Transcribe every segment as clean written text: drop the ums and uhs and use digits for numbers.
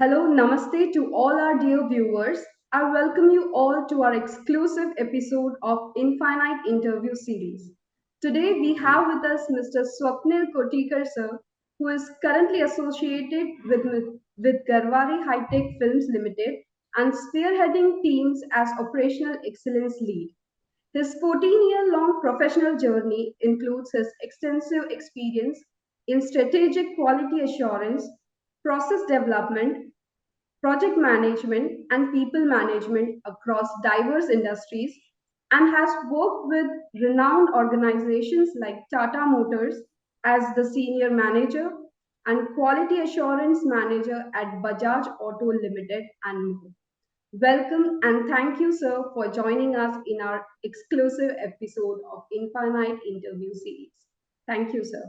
Hello, namaste to all our dear viewers. I welcome you all to our exclusive episode of Infinite Interview Series. Today we have with us Mr. Swapnil Kotikar sir, who is currently associated with Garwari High Tech Films Limited and spearheading teams as Operational Excellence Lead. His 14-year-long professional journey includes his extensive experience in strategic quality assurance, process development, project management, and people management across diverse industries, and has worked with renowned organizations like Tata Motors as the senior manager and quality assurance manager at Bajaj Auto Limited and more. Welcome and thank you, sir, for joining us in our exclusive episode of Infinite Interview Series. Thank you, sir.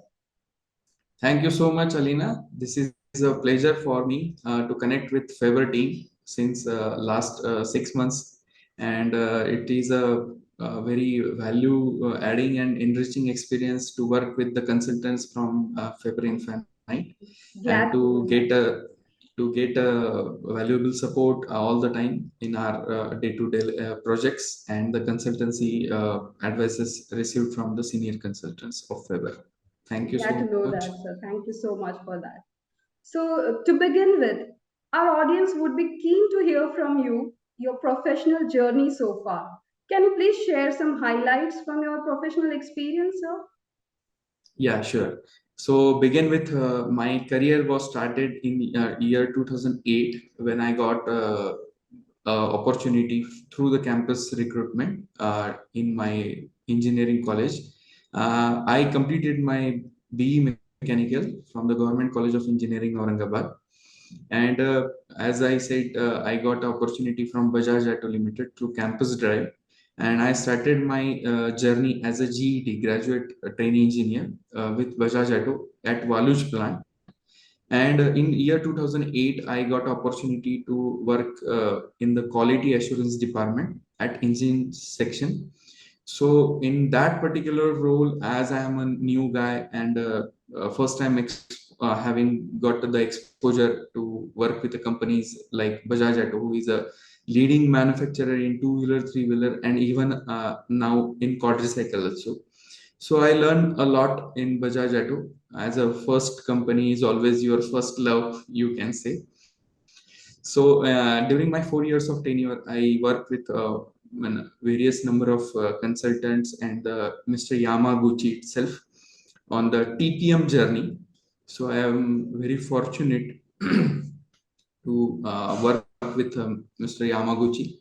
Thank you so much, Alina. This is a pleasure for me to connect with Faber team since last 6 months, and it is a very value adding and enriching experience to work with the consultants from Faber Infinite and Glad to know that. to get valuable support all the time in our day-to-day projects and the consultancy advices received from the senior consultants of Faber. Thank you Glad to so know much. that, sir. Thank you so much for that. So, to begin with, our audience would be keen to hear from you your professional journey so far. Can you please share some highlights from your professional experience, sir? Yeah, sure. So begin with my career was started in year 2008 when I got opportunity through the campus recruitment in my engineering college. I completed my BE Mechanical from the Government College of Engineering, Aurangabad. And as I said, I got opportunity from Bajaj Auto Limited through Campus Drive, and I started my journey as a GET graduate trainee engineer with Bajaj Auto at Waluj plant. And in year 2008, I got opportunity to work in the quality assurance department at engine section. So in that particular role, as I am a new guy and first time having got the exposure to work with the companies like Bajaj Auto, who is a leading manufacturer in two-wheeler, three-wheeler, and even now in quadricycle also. So I learned a lot in Bajaj Auto. As a first company is always your first love, you can say. So during my 4 years of tenure, I worked with various number of consultants and Mr. Yamaguchi itself on the TPM journey. So I am very fortunate to work with Mr. Yamaguchi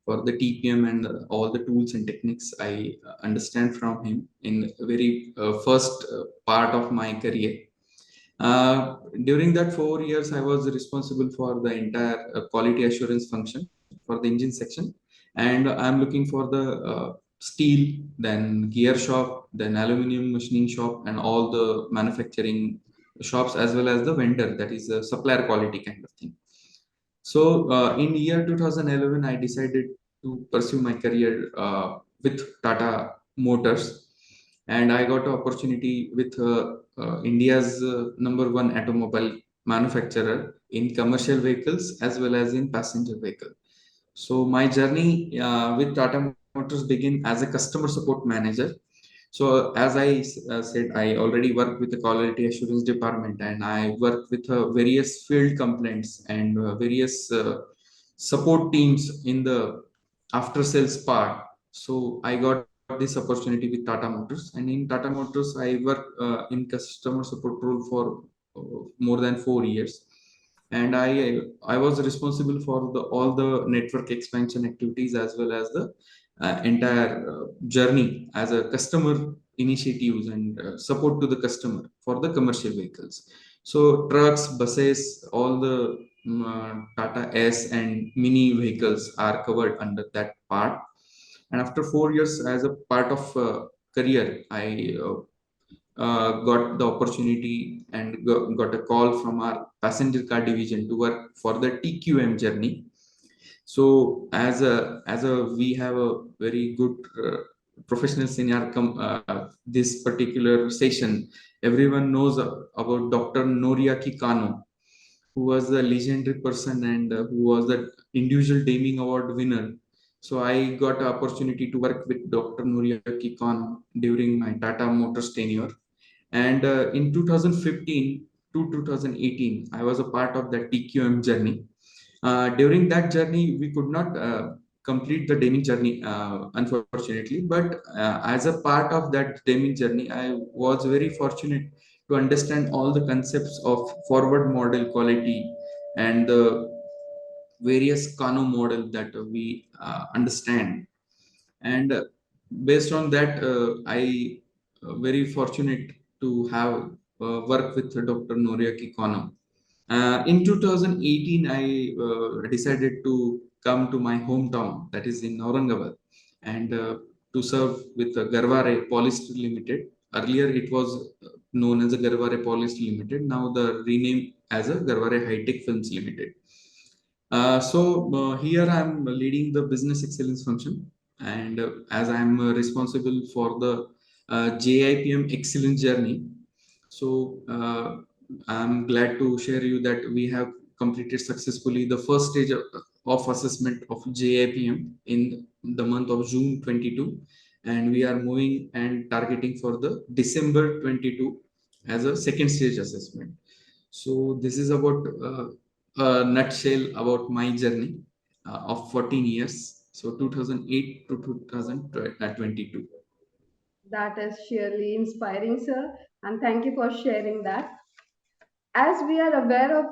for the TPM and all the tools and techniques I understand from him in very first part of my career. During that 4 years, I was responsible for the entire quality assurance function for the engine section, and I'm looking for the steel, then gear shop, then aluminum machining shop, and all the manufacturing shops as well as the vendor, that is a supplier quality kind of thing. So in year 2011, I decided to pursue my career with Tata Motors, and I got an opportunity with India's number one automobile manufacturer in commercial vehicles as well as in passenger vehicle. So my journey with Tata Motors began as a customer support manager. So as said, I already work with the quality assurance department, and I work with various field complaints and various support teams in the after sales part. So I got this opportunity with Tata Motors, and in Tata Motors, I work in customer support role for more than 4 years, and I was responsible for the all the network expansion activities as well as the entire journey as a customer initiatives and support to the customer for the commercial vehicles. So trucks, buses, all the Tata S and mini vehicles are covered under that part. And after 4 years as a part of career, I got the opportunity and got a call from our passenger car division to work for the TQM journey. So as a we have a very good professionals in our this particular session. Everyone knows about Dr. Noriaki Kano. who was the legendary person and who was the individual Deming Award winner. So I got an opportunity to work with Dr. Nuriyaki Khan during my Tata Motors tenure. And in 2015 to 2018, I was a part of the TQM journey. During that journey, we could not complete the Deming journey, unfortunately. But as a part of that Deming journey, I was very fortunate to understand all the concepts of forward model quality and the various Kano model that we understand. And based on that, I very fortunate to have worked with Dr. Noriaki Kano. In 2018, I decided to come to my hometown, that is in Aurangabad, and to serve with Garware Polyester Limited. Earlier, it was known as a Garware Polyester Limited. Now, the rename as a Garware High Tech Films Limited. Here I'm leading the business excellence function, and as I'm responsible for the JIPM excellence journey. So I'm glad to share you that we have completed successfully the first stage of assessment of JIPM in the month of June 22, and we are moving and targeting for the December 22 as a second stage assessment. So this is about a nutshell about my journey of 14 years. So 2008 to 2022. That is sheerly inspiring, sir, and thank you for sharing that. As we are aware of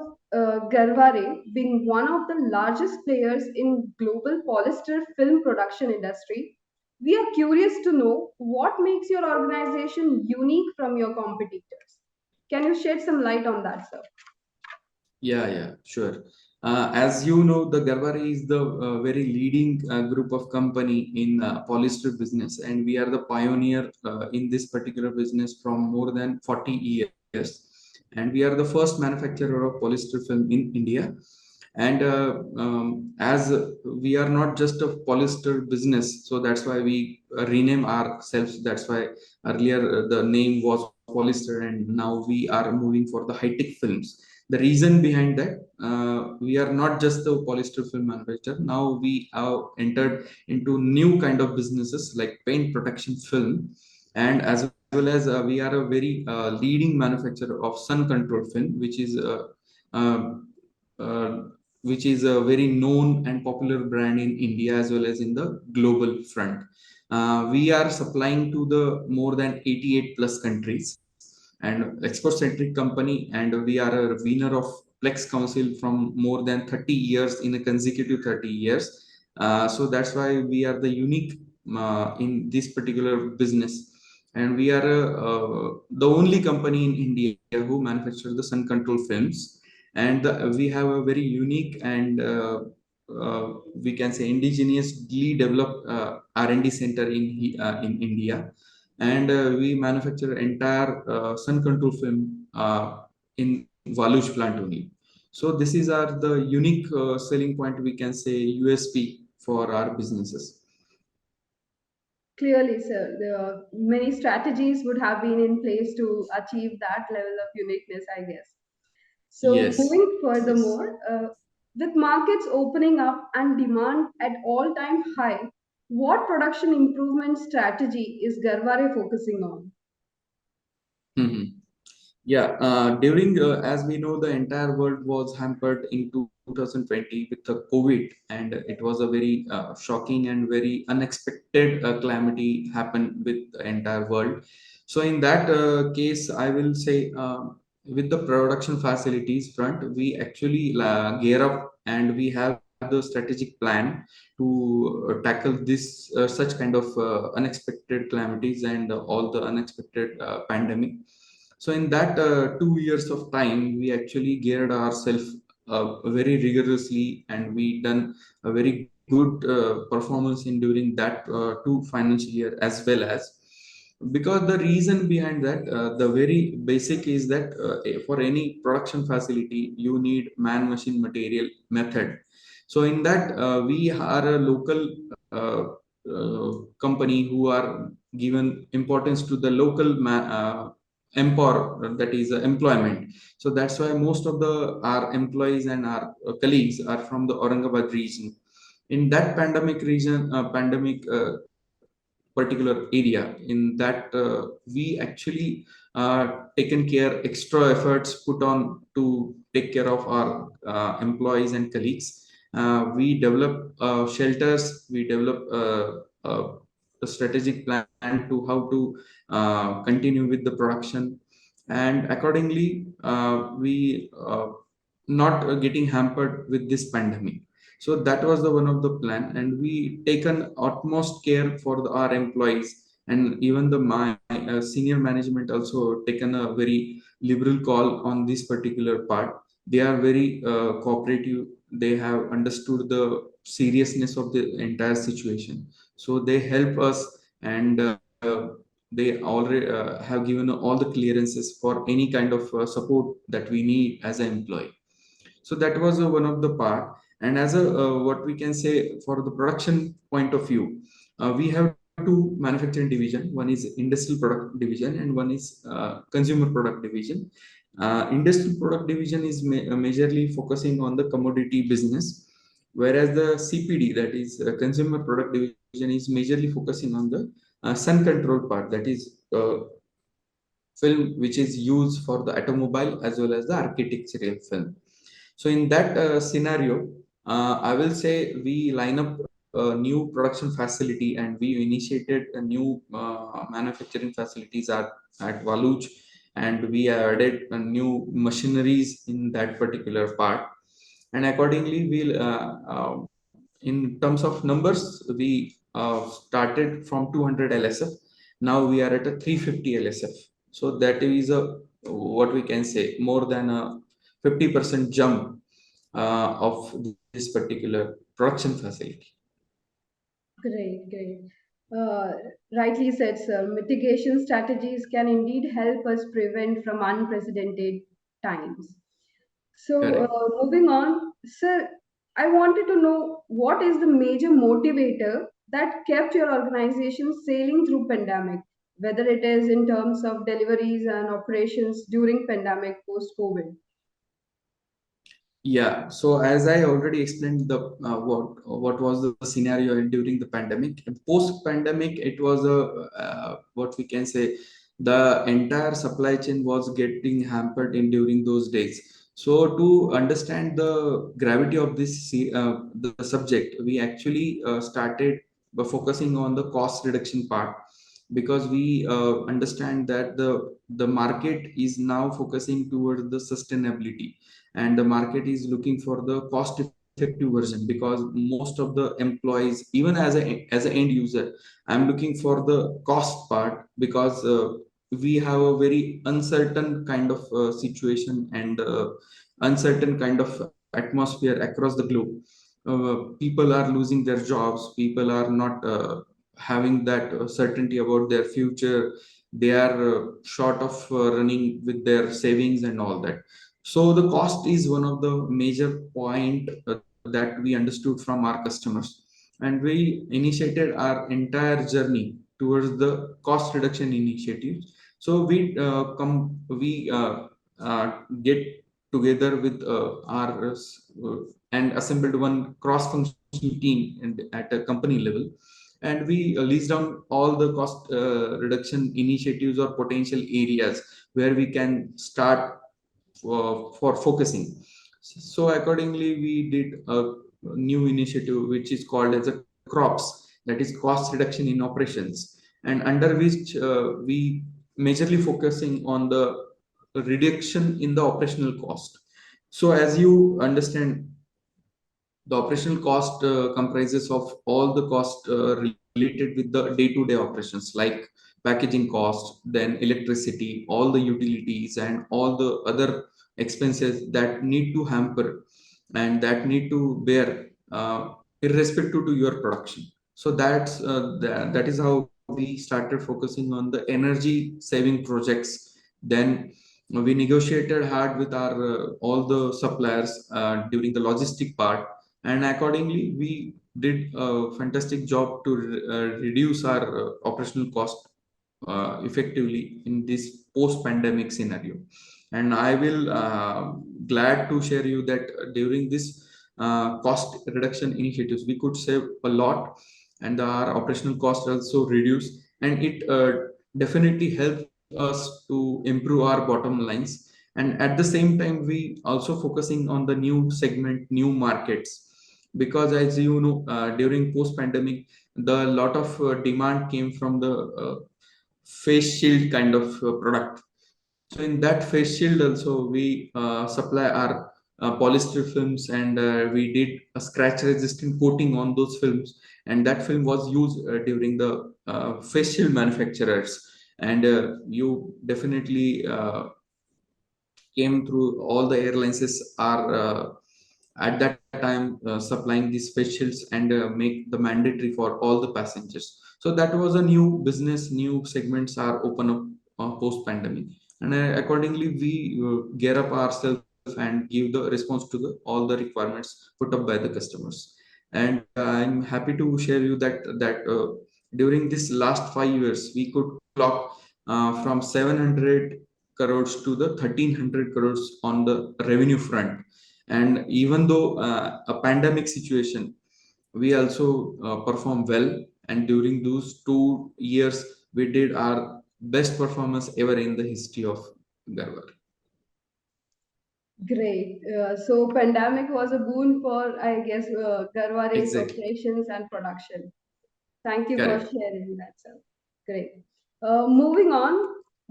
Garware being one of the largest players in global polyester film production industry, we are curious to know what makes your organization unique from your competitors. Can you shed some light on that, sir? Yeah, sure. As you know, the Garware is the very leading group of company in polyester business, and we are the pioneer in this particular business from more than 40 years. And we are the first manufacturer of polyester film in India. And as we are not just a polyester business, so that's why we rename ourselves. That's why earlier the name was polyester, and now we are moving for the high tech films. The reason behind that, we are not just the polyester film manufacturer. Now we have entered into new kind of businesses like paint protection film, and as well as we are a very leading manufacturer of sun control film, uh, uh, which is a very known and popular brand in India as well as in the global front. We are supplying to the more than 88 plus countries and export centric company, and we are a winner of Plex Council from more than 30 years in a consecutive 30 years. So that's why we are the unique in this particular business, and we are the only company in India who manufactures the sun control films. And we have a very unique and we can say indigenously developed R&D center in India, and we manufacture entire sun control film in Waluj plant only. So this is our the unique selling point, we can say USP for our businesses. Clearly, sir, there are many strategies would have been in place to achieve that level of uniqueness, I guess. So, Yes, moving yes. furthermore, with markets opening up and demand at all time high, what production improvement strategy is Garware focusing on? Mhm. Yeah, during as we know, the entire world was hampered in 2020 with the COVID, and it was a very shocking and very unexpected calamity happened with the entire world. So in that case, I will say with the production facilities front, we actually gear up and we have the strategic plan to tackle this such kind of unexpected calamities and all the unexpected pandemic. So in that 2 years of time, we actually geared ourselves very rigorously, and we done a very good performance in during that two financial year as well as, because the reason behind that, the very basic is that for any production facility you need man machine material method. So in that we are a local company who are given importance to the local empower, that is employment. So that's why most of the our employees and our colleagues are from the Aurangabad region. In that pandemic particular area, in that we actually taken care extra efforts put on to take care of our employees and colleagues. We develop shelters, we develop a strategic plan to how to continue with the production, and accordingly we not getting hampered with this pandemic. So that was the one of the plan, and we taken utmost care for our employees, and even the my senior management also taken a very liberal call on this particular part. They are very cooperative. They have understood the seriousness of the entire situation, so they help us, and they already have given all the clearances for any kind of support that we need as an employee. So that was one of the part. And as a what we can say, for the production point of view, we have two manufacturing division. One is industrial product division, and one is consumer product division. Industrial product division is majorly focusing on the commodity business, whereas the CPD, that is consumer product division, is majorly focusing on the sun control part, that is film which is used for the automobile as well as the architectural film. So in that scenario, I will say we line up a new production facility, and we initiated a new manufacturing facilities at Valuj, and we added new machineries in that particular part. And accordingly, in terms of numbers, we started from 200 LSF. Now we are at a 350 LSF. So that is a, what we can say, more than a 50% jump of this particular production facility. Great, great. Uh, Rightly said, sir. Mitigation strategies can indeed help us prevent from unprecedented times. So, Correct. moving on, sir, I wanted to know what is the major motivator that kept your organization sailing through pandemic, whether it is in terms of deliveries and operations during pandemic post COVID. Yeah. So as I already explained, the what was the scenario during the pandemic. Post pandemic, it was a what we can say, the entire supply chain was getting hampered in during those days. So to understand the gravity of this the subject, we actually started by focusing on the cost reduction part, because we understand that the market is now focusing towards the sustainability, and the market is looking for the cost effective version, because most of the employees, even as an end user, I'm looking for the cost part, because we have a very uncertain kind of situation, and uncertain kind of atmosphere across the globe. People are losing their jobs, people are not having that certainty about their future. They are short of running with their savings and all that. So the cost is one of the major point that we understood from our customers, and we initiated our entire journey towards the cost reduction initiatives. So we get together with and assembled one cross-functional team at a company level, and we list down all the cost reduction initiatives or potential areas where we can start for focusing. So accordingly, we did a new initiative which is called as a crops, that is cost reduction in operations, and under which we majorly focusing on the reduction in the operational cost. So as you understand, the operational cost comprises of all the cost related with the day-to-day operations, like packaging cost, then electricity, all the utilities, and all the other expenses that need to hamper and that need to bear irrespective to your production. So that is how we started focusing on the energy saving projects. Then we negotiated hard with our all the suppliers during the logistic part, and accordingly we did a fantastic job to reduce our operational cost effectively in this post pandemic scenario. And I will glad to share you that during this cost reduction initiatives we could save a lot, and our operational cost also reduce, and it definitely helps us to improve our bottom lines. And at the same time we also focusing on the new segment, new markets, because as you know, during post pandemic the lot of demand came from the face shield kind of product. So in that face shield also we supply our polyester films, and we did a scratch resistant coating on those films, and that film was used during the face shield manufacturers. And you definitely came through, all the airlines are at that time supplying these face shields and make the mandatory for all the passengers. So that was a new business, new segments are open up post pandemic. And accordingly we gear up ourselves and give the response to the all the requirements put up by the customers. And I'm happy to share you that during this last 5 years we could clock from 700 crores to the 1300 crores on the revenue front. And even though a pandemic situation, we also perform well. And during those 2 years we did our best performance ever in the history of Garwar. Great. So pandemic was a boon for, I guess, Garware's Exactly. operations and production. Thank you for Correct. sharing that, sir. Great. Moving on,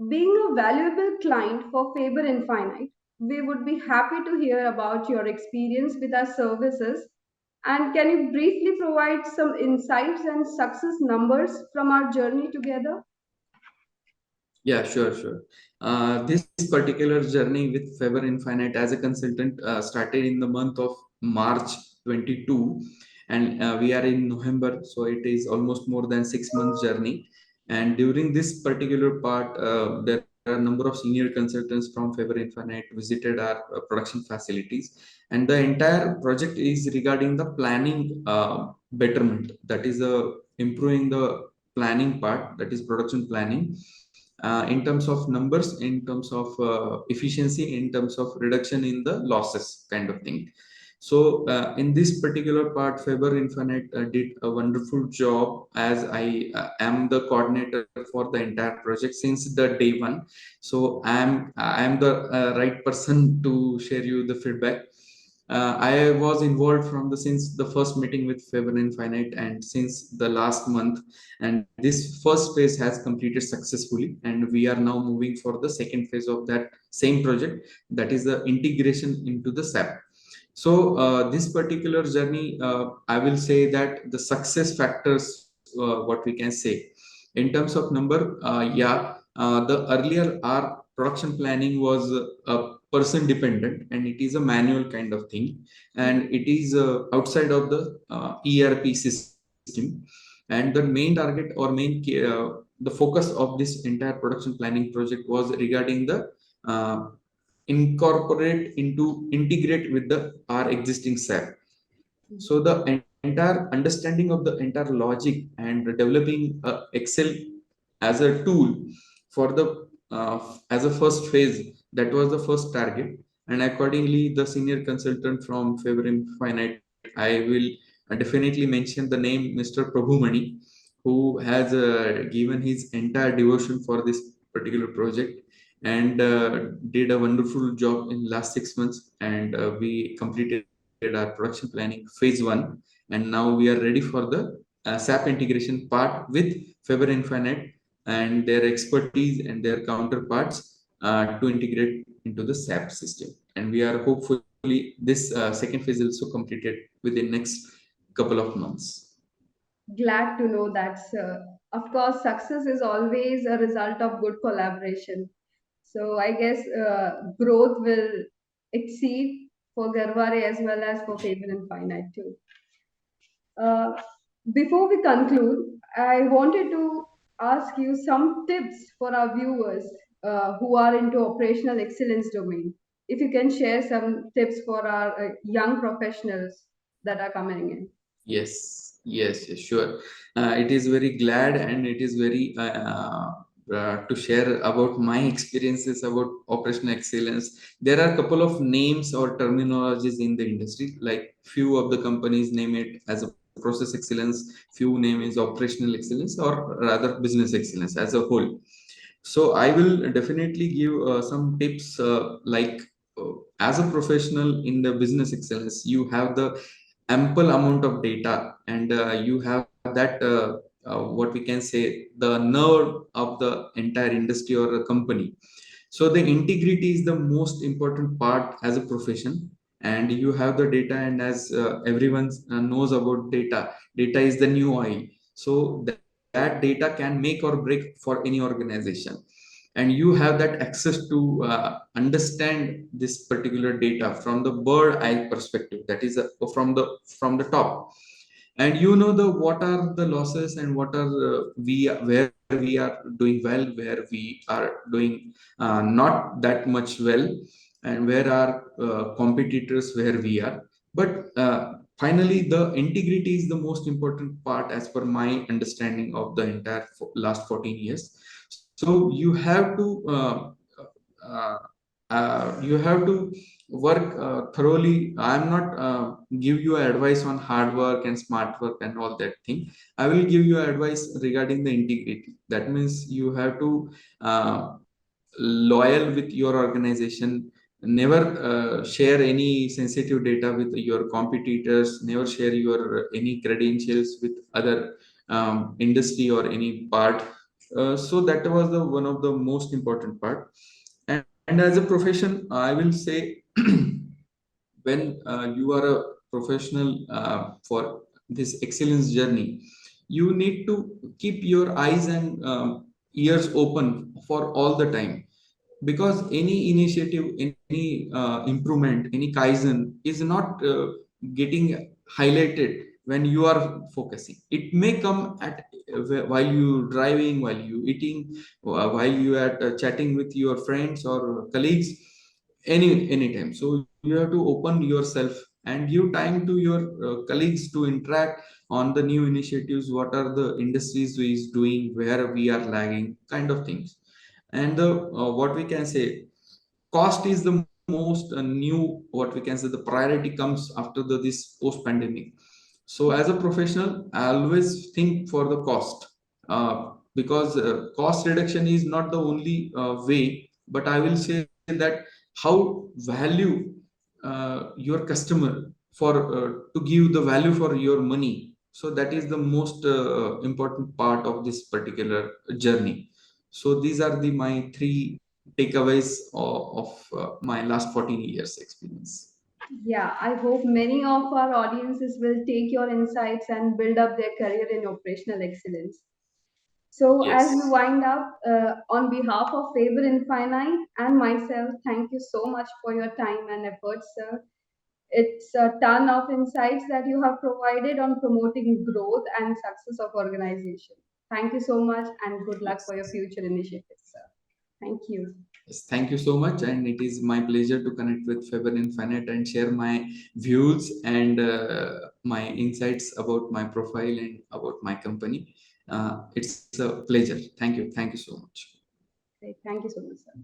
being a valuable client for Faber Infinite, we would be happy to hear about your experience with our services. And can you briefly provide some insights and success numbers from our journey together? Yeah, sure, sure. This particular journey with Faber Infinite as a consultant started in the month of March 22, and we are in November, so it is almost more than 6 months journey. And during this particular part, there are a number of senior consultants from Faber Infinite visited our production facilities, and the entire project is regarding the planning betterment. That is improving the planning part, that is production planning, in terms of numbers, in terms of efficiency, in terms of reduction in the losses kind of thing. So in this particular part Faber Infinite did a wonderful job, as I am the coordinator for the entire project since the day one. So I am the right person to share you the feedback. I was involved from the since the first meeting with Faber Infinite and since the last month, and this first phase has completed successfully, and we are now moving for the second phase of that same project, that is the integration into the SAP. So this particular journey, I will say that the success factors, what we can say in terms of number, the earlier our production planning was person dependent, and it is a manual kind of thing, and it is outside of the ERP system. And the main target or the focus of this entire production planning project was regarding the uh, incorporate into integrate with the our existing SAP. So the entire understanding of the entire logic and developing Excel as a tool for the as a first phase, that was the first target. And accordingly the senior consultant from Faber Infinite, I will definitely mention the name Mr. Prabhumani, who has given his entire devotion for this particular project, and did a wonderful job in last 6 months. And we completed our production planning phase one, and now we are ready for the SAP integration part with Faber Infinite and their expertise and their counterparts to integrate into the SAP system. And we are hopefully this second phase also completed within next couple of months. Glad to know that, sir. Of course, success is always a result of good collaboration. So I guess growth will exceed for Garware as well as for Faber and Finite too. Uh, Before we conclude, I wanted to ask you some tips for our viewers who are into operational excellence domain. If you can share some tips for our young professionals that are coming in. Yes, yes, yes, sure. It is very glad, and it is very to share about my experiences about operational excellence. There are a couple of names or terminologies in the industry. Like few of the companies name it as a process excellence, few name is operational excellence, or rather business excellence as a whole. So I will definitely give some tips, like as a professional in the business excellence, you have the ample amount of data, and you have that what we can say, the nerve of the entire industry or a company. So the integrity is the most important part as a profession, and you have the data, and as everyone knows about data, data is the new oil. So that data can make or break for any organization, and you have that access to understand this particular data from the bird eye perspective, that is from the top. And you know the what are the losses, and what are we where we are doing well, where we are doing not that much well, and where are competitors where we are. But finally, the integrity is the most important part as per my understanding of the entire last 14 years. So you have to work thoroughly. I'm not give you advice on hard work and smart work and all that thing. I will give you advice regarding the integrity. That means you have to loyal with your organization. Never share any sensitive data with your competitors. Never share your any credentials with other industry or any part. So that was the one of the most important part. And as a profession, I will say, when you are a professional for this excellence journey, you need to keep your eyes and ears open for all the time, because any initiative, any improvement, any kaizen is not getting highlighted when you are focusing. It may come at while you driving, while you eating, while you are chatting with your friends or colleagues, anytime. So you have to open yourself and give time to your colleagues to interact on the new initiatives, what are the industries we is doing, where we are lagging, kind of things. And the what we can say, cost is the most new, what we can say, the priority comes after this post pandemic. So as a professional, I always think for the cost, because cost reduction is not the only way, but I will say that how value your customer for to give the value for your money. So that is the most important part of this particular journey. So these are the my three takeaways of my last 14 years experience. Yeah, I hope many of our audiences will take your insights and build up their career in operational excellence. So, as we Yes. wind up, on behalf of Faber Infinite and myself, thank you so much for your time and efforts, sir. It's a ton of insights that you have provided on promoting growth and success of organization. Thank you so much and good luck for your Yes. future initiatives, sir. Thank you. Yes, thank you so much, and it is my pleasure to connect with Faber Infinite and share my views and my insights about my profile and about my company. It's a pleasure. Thank you. Thank you so much. Great. Thank you so much, sir.